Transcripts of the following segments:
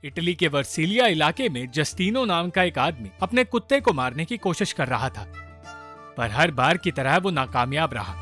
Italy के वर्सीलिया इलाके में जस्टिनो नाम का एक आदमी अपने कुत्ते को मारने की कोशिश कर रहा था, पर हर बार की तरह वो नाकामयाब रहा।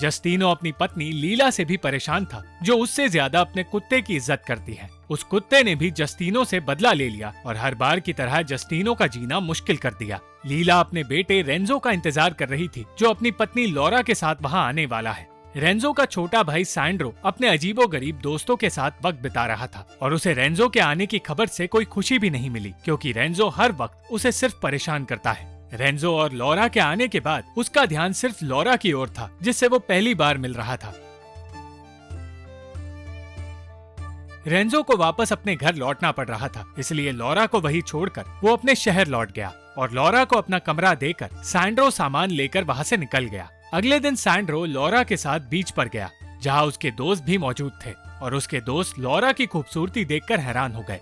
जस्टिनो अपनी पत्नी लीला से भी परेशान था, जो उससे ज्यादा अपने कुत्ते की इज्जत करती है। उस कुत्ते ने भी जस्टिनो से बदला ले लिया और हर बार की तरह जस्टिनो का जीना मुश्किल कर दिया। लीला अपने बेटे रेंजो का इंतजार कर रही थी, जो अपनी पत्नी लौरा के साथ वहाँ आने वाला है। रेंजो का छोटा भाई सैंड्रो अपने अजीबोगरीब दोस्तों के साथ वक्त बिता रहा था और उसे रेंजो के आने की खबर से कोई खुशी भी नहीं मिली, क्योंकि रेंजो हर वक्त उसे सिर्फ परेशान करता है। रेंजो और लौरा के आने के बाद उसका ध्यान सिर्फ लौरा की ओर था, जिससे वो पहली बार मिल रहा था। रेंजो को वापस अपने घर लौटना पड़ रहा था, इसलिए लौरा को वहीं छोड़कर वो अपने शहर लौट गया और लौरा को अपना कमरा देकर सैंड्रो सामान लेकर वहाँ से निकल गया। अगले दिन सैंड्रो लौरा के साथ बीच पर गया, जहाँ उसके दोस्त भी मौजूद थे और उसके दोस्त लौरा की खूबसूरती देखकर हैरान हो गए।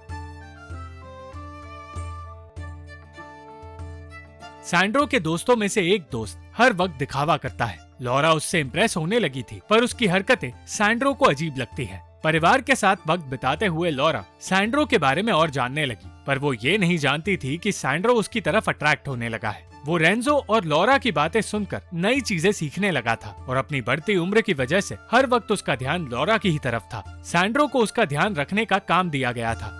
सैंड्रो के दोस्तों में से एक दोस्त हर वक्त दिखावा करता है। लौरा उससे इम्प्रेस होने लगी थी, पर उसकी हरकतें सैंड्रो को अजीब लगती है। परिवार के साथ वक्त बिताते हुए लौरा सैंड्रो के बारे में और जानने लगी, पर वो ये नहीं जानती थी कि सैंड्रो उसकी तरफ अट्रैक्ट होने लगा है। वो रेंजो और लौरा की बातें सुनकर नई चीजें सीखने लगा था और अपनी बढ़ती उम्र की वजह से हर वक्त उसका ध्यान लौरा की ही तरफ था। सैंड्रो को उसका ध्यान रखने का काम दिया गया था,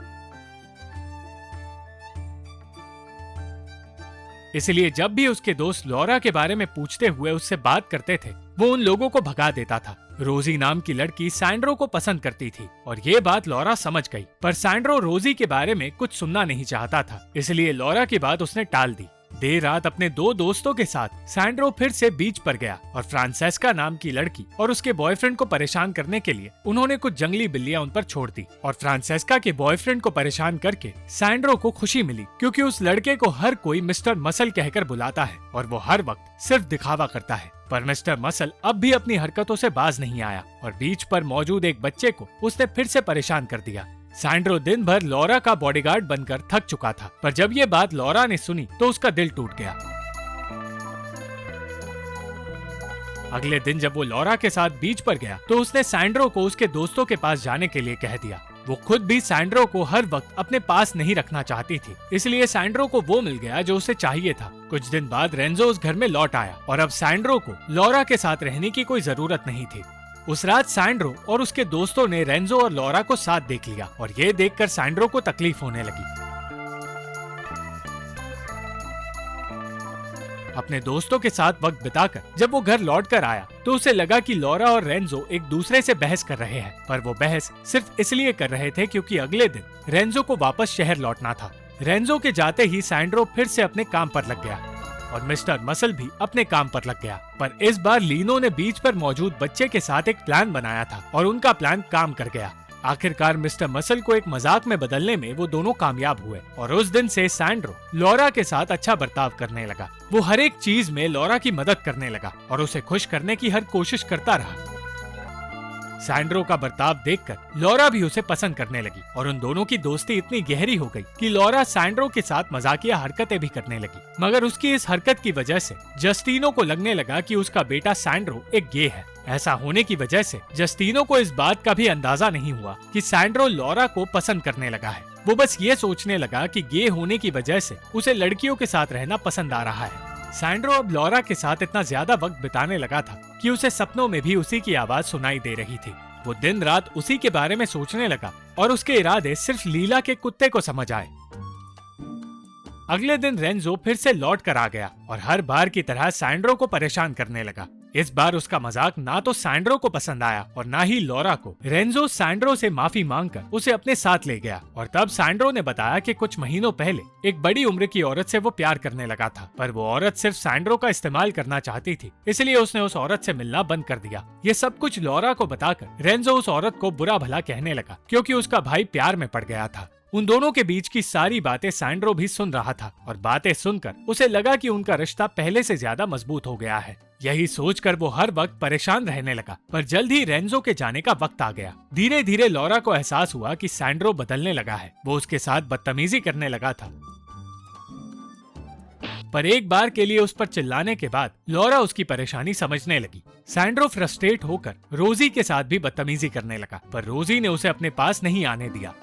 इसलिए जब भी उसके दोस्त लौरा के बारे में पूछते हुए उससे बात करते थे, वो उन लोगों को भगा देता था। रोजी नाम की लड़की सैंड्रो को पसंद करती थी और ये बात लौरा समझ गई, पर सैंड्रो रोजी के बारे में कुछ सुनना नहीं चाहता था, इसलिए लौरा की बात उसने टाल दी। देर रात अपने दो दोस्तों के साथ सैंड्रो फिर से बीच पर गया और फ्रांसेस्का नाम की लड़की और उसके बॉयफ्रेंड को परेशान करने के लिए उन्होंने कुछ जंगली बिल्लियां उन पर छोड़ दी और फ्रांसेस्का के बॉयफ्रेंड को परेशान करके सैंड्रो को खुशी मिली, क्योंकि उस लड़के को हर कोई मिस्टर मसल कहकर बुलाता है और वो हर वक्त सिर्फ दिखावा करता है। पर मिस्टर मसल अब भी अपनी हरकतों से बाज नहीं आया और बीच पर मौजूद एक बच्चे को उसने फिर से परेशान कर दिया। सैंड्रो दिन भर लौरा का बॉडीगार्ड बनकर थक चुका था, पर जब ये बात लौरा ने सुनी तो उसका दिल टूट गया। अगले दिन जब वो लौरा के साथ बीच पर गया तो उसने सैंड्रो को उसके दोस्तों के पास जाने के लिए कह दिया। वो खुद भी सैंड्रो को हर वक्त अपने पास नहीं रखना चाहती थी, इसलिए सैंड्रो को वो मिल गया जो उसे चाहिए था। कुछ दिन बाद रेंजो उस घर में लौट आया और अब सैंड्रो को लौरा के साथ रहने की कोई जरूरत नहीं थी। उस रात सैंड्रो और उसके दोस्तों ने रेंजो और लौरा को साथ देख लिया और ये देखकर सैंड्रो को तकलीफ होने लगी। अपने दोस्तों के साथ वक्त बिताकर जब वो घर लौट कर आया तो उसे लगा कि लौरा और रेंजो एक दूसरे से बहस कर रहे हैं, पर वो बहस सिर्फ इसलिए कर रहे थे क्योंकि अगले दिन रेंजो को वापस शहर लौटना था। रेंजो के जाते ही सैंड्रो फिर से अपने काम पर लग गया और मिस्टर मसल भी अपने काम पर लग गया, पर इस बार लीनो ने बीच पर मौजूद बच्चे के साथ एक प्लान बनाया था और उनका प्लान काम कर गया। आखिरकार मिस्टर मसल को एक मजाक में बदलने में वो दोनों कामयाब हुए और उस दिन से सैंड्रो लौरा के साथ अच्छा बर्ताव करने लगा। वो हर एक चीज में लौरा की मदद करने लगा और उसे खुश करने की हर कोशिश करता रहा। सैंड्रो का बर्ताव देखकर लौरा भी उसे पसंद करने लगी और उन दोनों की दोस्ती इतनी गहरी हो गई कि लौरा सैंड्रो के साथ मजाकिया हरकतें भी करने लगी। मगर उसकी इस हरकत की वजह से जस्टिनो को लगने लगा कि उसका बेटा सैंड्रो एक गे है। ऐसा होने की वजह से जस्टिनो को इस बात का भी अंदाजा नहीं हुआ कि सैंड्रो लौरा को पसंद करने लगा है। वो बस ये सोचने लगा कि गे होने की वजह से उसे लड़कियों के साथ रहना पसंद आ रहा है। सैंड्रो अब लौरा के साथ इतना ज्यादा वक्त बिताने लगा था कि उसे सपनों में भी उसी की आवाज सुनाई दे रही थी। वो दिन रात उसी के बारे में सोचने लगा और उसके इरादे सिर्फ लीला के कुत्ते को समझ आए। अगले दिन रेंजो फिर से लौट कर आ गया और हर बार की तरह सैंड्रो को परेशान करने लगा। इस बार उसका मजाक ना तो सैंड्रो को पसंद आया और ना ही लौरा को। रेंजो सैंड्रो से माफी मांगकर उसे अपने साथ ले गया और तब सैंड्रो ने बताया कि कुछ महीनों पहले एक बड़ी उम्र की औरत से वो प्यार करने लगा था, पर वो औरत सिर्फ सैंड्रो का इस्तेमाल करना चाहती थी, इसलिए उसने उस औरत से मिलना बंद कर दिया। ये सब कुछ लौरा को बताकर रेंजो उस औरत को बुरा भला कहने लगा, क्योंकि उसका भाई प्यार में पड़ गया था। उन दोनों के बीच की सारी बातें सैंड्रो भी सुन रहा था और बातें सुनकर उसे लगा कि उनका रिश्ता पहले से ज्यादा मजबूत हो गया है। यही सोचकर वो हर वक्त परेशान रहने लगा, पर जल्द ही रेंजो के जाने का वक्त आ गया। धीरे धीरे लौरा को एहसास हुआ कि सैंड्रो बदलने लगा है। वो उसके साथ बदतमीजी करने लगा था, पर एक बार के लिए उस पर चिल्लाने के बाद लौरा उसकी परेशानी समझने लगी। सैंड्रो फ्रस्ट्रेट होकर रोजी के साथ भी बदतमीजी करने लगा, पर रोजी ने उसे अपने पास नहीं आने दिया।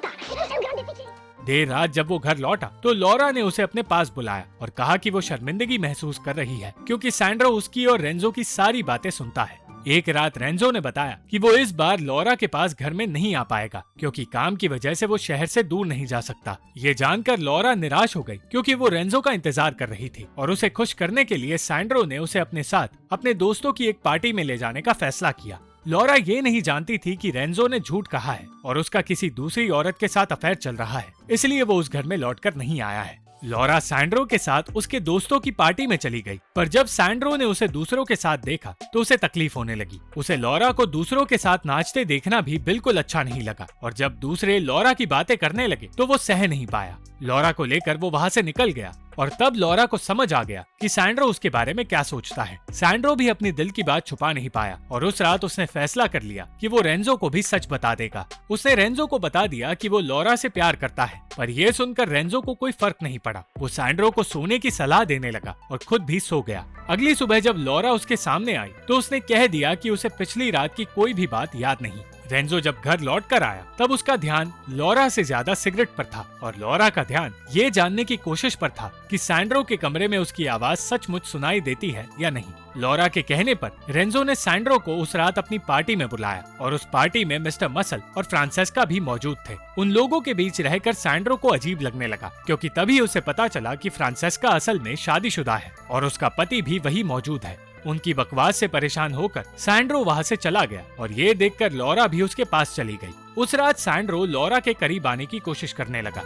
देर रात जब वो घर लौटा तो लॉरा ने उसे अपने पास बुलाया और कहा कि वो शर्मिंदगी महसूस कर रही है क्योंकि सैंड्रो उसकी और रेंजो की सारी बातें सुनता है। एक रात रेंजो ने बताया कि वो इस बार लॉरा के पास घर में नहीं आ पाएगा क्योंकि काम की वजह से वो शहर से दूर नहीं जा सकता। ये जानकर लॉरा निराश हो गई क्योंकि वो रेंजो का इंतजार कर रही थी और उसे खुश करने के लिए सैंड्रो ने उसे अपने साथ अपने दोस्तों की एक पार्टी में ले जाने का फैसला किया। लॉरा ये नहीं जानती थी कि रेंजो ने झूठ कहा है और उसका किसी दूसरी औरत के साथ अफेयर चल रहा है, इसलिए वो उस घर में लौटकर नहीं आया है। लॉरा सैंड्रो के साथ उसके दोस्तों की पार्टी में चली गई, पर जब सैंड्रो ने उसे दूसरों के साथ देखा तो उसे तकलीफ होने लगी। उसे लॉरा को दूसरों के साथ नाचते देखना भी बिल्कुल अच्छा नहीं लगा और जब दूसरे लॉरा की बातें करने लगे तो वो सह नहीं पाया। लॉरा को लेकर वो वहाँ से निकल गया और तब लॉरा को समझ आ गया कि सैंड्रो उसके बारे में क्या सोचता है। सैंड्रो भी अपनी दिल की बात छुपा नहीं पाया और उस रात उसने फैसला कर लिया कि वो रेंजो को भी सच बता देगा। उसने रेंजो को बता दिया कि वो लॉरा से प्यार करता है, पर यह सुनकर रेंजो को कोई फर्क नहीं पड़ा। वो सैंड्रो को सोने की सलाह देने लगा और खुद भी सो गया। अगली सुबह जब लॉरा उसके सामने आई तो उसने कह दिया कि उसे पिछली रात की कोई भी बात याद नहीं। रेंजो जब घर लौट कर आया तब उसका ध्यान लॉरा से ज्यादा सिगरेट पर था और लॉरा का ध्यान ये जानने की कोशिश पर था कि सैंड्रो के कमरे में उसकी आवाज सचमुच सुनाई देती है या नहीं। लॉरा के कहने पर रेंजो ने सैंड्रो को उस रात अपनी पार्टी में बुलाया और उस पार्टी में मिस्टर मसल और फ्रांसेस्का भी मौजूद थे। उन लोगों के बीच रहकर सैंड्रो को अजीब लगने लगा क्योंकि तभी उसे पता चला कि फ्रांसेस्का असल में शादीशुदा है और उसका पति भी वही मौजूद है। उनकी बकवास से परेशान होकर सैंड्रो वहाँ से चला गया और ये देखकर लॉरा भी उसके पास चली गई। उस रात सैंड्रो लॉरा के करीब आने की कोशिश करने लगा,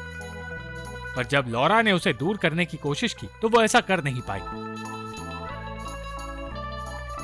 पर जब लॉरा ने उसे दूर करने की कोशिश की तो वो ऐसा कर नहीं पाई।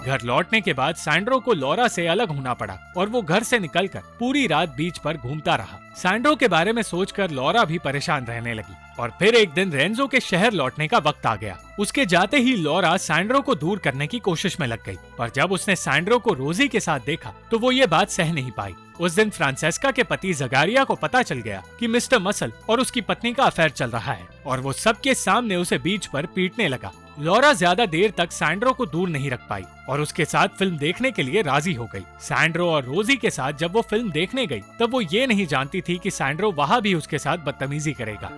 घर लौटने के बाद सैंड्रो को लॉरा से अलग होना पड़ा और वो घर से निकलकर पूरी रात बीच पर घूमता रहा। सैंड्रो के बारे में सोचकर लॉरा भी परेशान रहने लगी और फिर एक दिन रेंजो के शहर लौटने का वक्त आ गया। उसके जाते ही लॉरा सैंड्रो को दूर करने की कोशिश में लग गई, पर जब उसने सैंड्रो को रोजी के साथ देखा तो वो ये बात सह नहीं पाई। उस दिन फ्रांसेस्का के पति जगारिया को पता चल गया कि मिस्टर मसल और उसकी पत्नी का अफेयर चल रहा है और वो सबके सामने उसे बीच पर पीटने लगा। लॉरा ज्यादा देर तक सैंड्रो को दूर नहीं रख पाई और उसके साथ फिल्म देखने के लिए राजी हो गई। सैंड्रो और रोजी के साथ जब वो फिल्म देखने गई तब वो ये नहीं जानती थी कि सैंड्रो वहाँ भी उसके साथ बदतमीजी करेगा।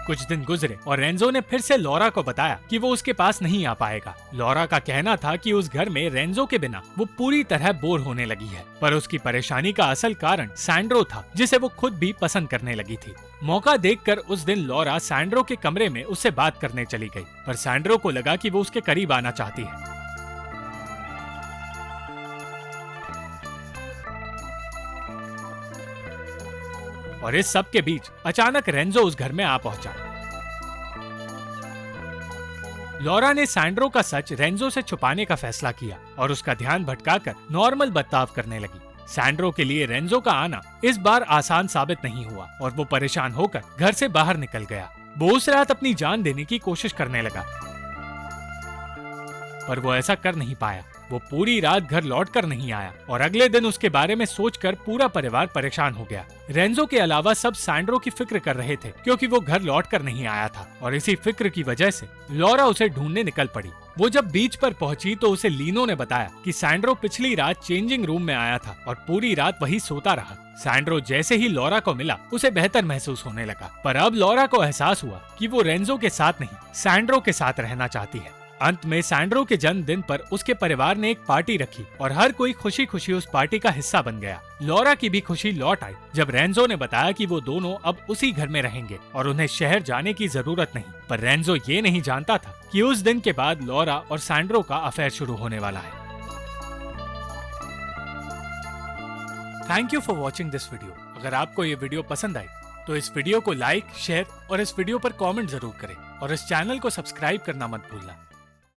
कुछ दिन गुजरे और रेंजो ने फिर से लॉरा को बताया कि वो उसके पास नहीं आ पाएगा। लॉरा का कहना था कि उस घर में रेंजो के बिना वो पूरी तरह बोर होने लगी है, पर उसकी परेशानी का असल कारण सैंड्रो था जिसे वो खुद भी पसंद करने लगी थी। मौका देखकर उस दिन लॉरा सैंड्रो के कमरे में उससे बात करने चली गई, पर सैंड्रो को लगा कि वो उसके करीब आना चाहती है। और इस सब के बीच अचानक रेंजो उस घर में आ पहुंचा। लॉरा ने सैंड्रो का सच रेंजो से छुपाने का फैसला किया और उसका ध्यान भटकाकर नॉर्मल बर्ताव करने लगी। सैंड्रो के लिए रेंजो का आना इस बार आसान साबित नहीं हुआ और वो परेशान होकर घर से बाहर निकल गया। वो उस रात अपनी जान देने की कोशिश करने लगा, पर वो ऐसा कर नहीं पाया। वो पूरी रात घर लौटकर नहीं आया और अगले दिन उसके बारे में सोचकर पूरा परिवार परेशान हो गया। रेंजो के अलावा सब सैंड्रो की फिक्र कर रहे थे क्योंकि वो घर लौटकर नहीं आया था और इसी फिक्र की वजह से लॉरा उसे ढूंढने निकल पड़ी। वो जब बीच पर पहुंची तो उसे लीनो ने बताया कि सैंड्रो पिछली रात चेंजिंग रूम में आया था और पूरी रात वही सोता रहा। सैंड्रो जैसे ही लॉरा को मिला उसे बेहतर महसूस होने लगा, पर अब लॉरा को एहसास हुआ कि वो रेंजो के साथ नहीं सैंड्रो के साथ रहना चाहती है। अंत में सैंड्रो के जन्मदिन पर उसके परिवार ने एक पार्टी रखी और हर कोई खुशी खुशी उस पार्टी का हिस्सा बन गया। लॉरा की भी खुशी लौट आई जब रेंजो ने बताया कि वो दोनों अब उसी घर में रहेंगे और उन्हें शहर जाने की जरूरत नहीं। पर रेंजो ये नहीं जानता था कि उस दिन के बाद लॉरा और सैंड्रो का अफेयर शुरू होने वाला है। Thank you for watching this video. अगर आपको ये वीडियो पसंद आई तो इस वीडियो को लाइक, शेयर और इस वीडियो पर कमेंट जरूर करें और इस चैनल को सब्सक्राइब करना मत भूलना।